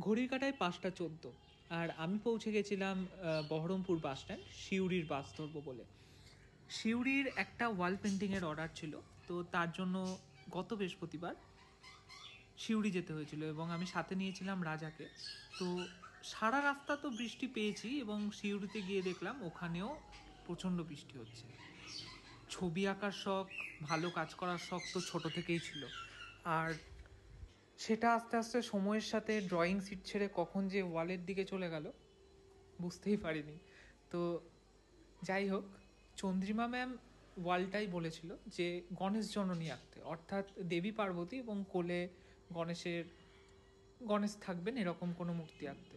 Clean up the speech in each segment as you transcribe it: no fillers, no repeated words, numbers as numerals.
ঘড়ির কাঁটায় 5টা 14, আর আমি পৌঁছে গেছিলাম বহরমপুর বাস স্ট্যান্ড, সিউড়ির বাস ধরবো বলে। সিউড়ির একটা ওয়াল পেন্টিংয়ের অর্ডার ছিল, তো তার জন্য গত বৃহস্পতিবার সিউড়ি যেতে হয়েছিল এবং আমি সাথে নিয়েছিলাম রাজাকে। তো সারা রাস্তা তো বৃষ্টি পেয়েছি এবং সিউড়িতে গিয়ে দেখলাম ওখানেও প্রচণ্ড বৃষ্টি হচ্ছে। ছবি আঁকার শখ, ভালো কাজ করার শখ তো ছোটো থেকেই ছিল, আর সেটা আস্তে আস্তে সময়ের সাথে ড্রয়িং শিট ছেড়ে কখন যে ওয়ালের দিকে চলে গেল বুঝতেই পারিনি। তো যাই হোক, চন্দ্রিমা ম্যাম ওয়ালটাই বলেছিল যে গণেশ জননী আঁকতে, অর্থাৎ দেবী পার্বতী এবং কোলে গণেশ থাকবেন এরকম কোনো মূর্তি আঁকতে।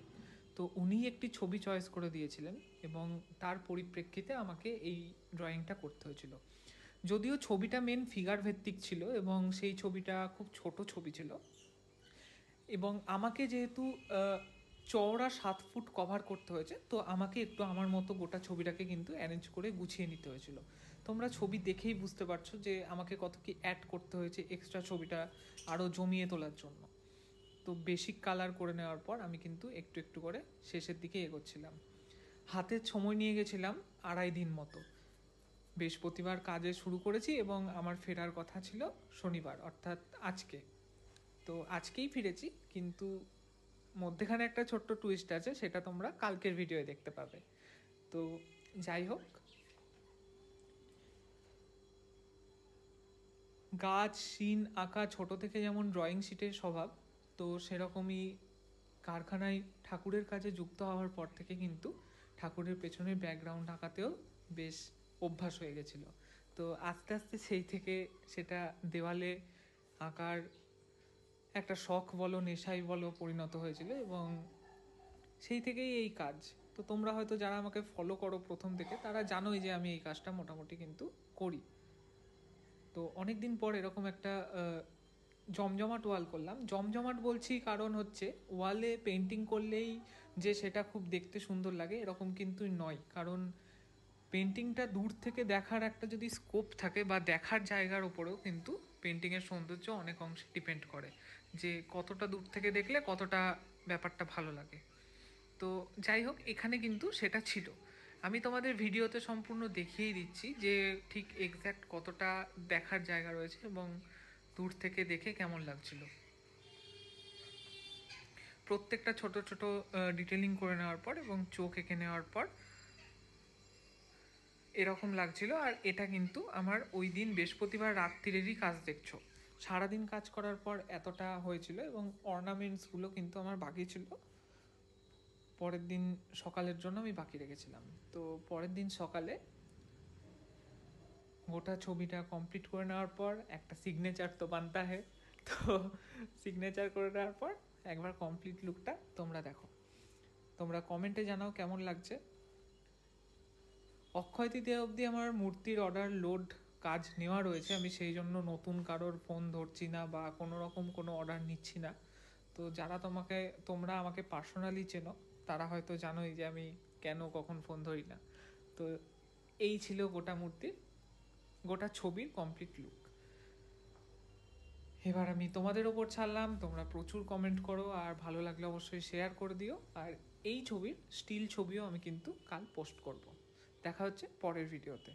তো উনি একটি ছবি চয়েস করে দিয়েছিলেন এবং তার পরিপ্রেক্ষিতে আমাকে এই ড্রয়িংটা করতে হয়েছিল। যদিও ছবিটা মেন ফিগার ভিত্তিক ছিল এবং সেই ছবিটা খুব ছোট ছবি ছিল, এবং আমাকে যেহেতু চওড়া 7 ফুট কভার করতে হয়েছে, তো আমাকে একটু আমার মতো গোটা ছবিটাকে কিন্তু অ্যারেঞ্জ করে গুছিয়ে নিতে হয়েছিল। তোমরা ছবি দেখেই বুঝতে পারছো যে আমাকে কত কি অ্যাড করতে হয়েছে এক্সট্রা ছবিটা আরও জমিয়ে তোলার জন্য। তো বেসিক কালার করে নেওয়ার পর আমি কিন্তু একটু একটু করে শেষের দিকে এগোচ্ছিলাম। হাতে সময় নিয়ে গেছিলাম 2.5 দিন মতো। বৃহস্পতিবার কাজে শুরু করেছি এবং আমার ফেরার কথা ছিল শনিবার, অর্থাৎ আজকে। তো আজকেই ফিরেছি, কিন্তু মধ্যেখানে একটা ছোট্ট টুইস্ট আছে, সেটা তোমরা কালকের ভিডিওয়ে দেখতে পাবে। তো যাই হোক, গাছ সিন আঁকা ছোট থেকে যেমন ড্রয়িং শিটের স্বভাব, তো সেরকমই কারখানায় ঠাকুরের কাজে যুক্ত হওয়ার পর থেকে কিন্তু ঠাকুরের পেছনের ব্যাকগ্রাউন্ড আঁকাতেও বেশ অভ্যাস হয়ে গেছিলো। তো আস্তে আস্তে সেই থেকে সেটা দেওয়ালে আঁকার একটা শখ বলো, নেশাই বলো, পরিণত হয়েছিল এবং সেই থেকেই এই কাজ। তো তোমরা হয়তো যারা আমাকে ফলো করো প্রথম থেকে, তারা জানোই যে আমি এই কাজটা মোটামুটি কিন্তু করি। তো অনেক দিন পর এরকম একটা জমজমাট ওয়াল করলাম। জমজমাট বলছি কারণ হচ্ছে ওয়ালে পেন্টিং করলেই যে সেটা খুব দেখতে সুন্দর লাগে এরকম কিন্তু নয়, কারণ পেন্টিংটা দূর থেকে দেখার একটা যদি স্কোপ থাকে বা দেখার জায়গার ওপরেও কিন্তু পেন্টিংয়ের সৌন্দর্য অনেক অংশে ডিপেন্ড করে, যে কতটা দূর থেকে দেখলে কতটা ব্যাপারটা ভালো লাগে। তো যাই হোক, এখানে কিন্তু সেটা ছিল। আমি তোমাদের ভিডিওতে সম্পূর্ণ দেখিয়েই দিচ্ছি যে ঠিক এক্স্যাক্ট কতটা দেখার জায়গা রয়েছে এবং দূর থেকে দেখে কেমন লাগছিল। প্রত্যেকটা ছোট ছোট ডিটেলিং করে নেওয়ার পর এবং চোখ এঁকে নেওয়ার পর এরকম লাগছিল। আর এটা কিন্তু আমার ওই দিন বৃহস্পতিবার রাত্রিরেরই কাজ দেখছো। সারাদিন কাজ করার পর এতটা হয়েছিল এবং অর্নামেন্টসগুলো কিন্তু আমার বাকি ছিল, পরের দিন সকালের জন্য আমি বাকি রেখেছিলাম। তো পরের দিন সকালে গোটা ছবিটা কমপ্লিট করে নেওয়ার পর একটা সিগনেচার তো বানতা হে, তো সিগনেচার করে নেওয়ার পর একবার কমপ্লিট লুকটা তোমরা দেখো। তোমরা কমেন্টে জানাও কেমন লাগছে। অক্ষয় তৃতীয়া অবধি আমার মূর্তির অর্ডার লোড কাজ নেওয়া রয়েছে, আমি সেই জন্য নতুন কারোর ফোন ধরছি না বা কোনো রকম কোনো অর্ডার নিচ্ছি না। তো যারা তোমরা আমাকে পার্সোনালি চেনো তারা হয়তো জানোই যে আমি কেন কখন ফোন ধরি না। তো এই ছিল গোটা ছবির কমপ্লিট লুক। এবার আমি তোমাদের ওপর ছাড়লাম, তোমরা প্রচুর কমেন্ট করো আর ভালো লাগলে অবশ্যই শেয়ার করে দিও। আর এই ছবির স্টিল ছবিও আমি কিন্তু কাল পোস্ট করব। দেখা হচ্ছে পরের ভিডিওতে।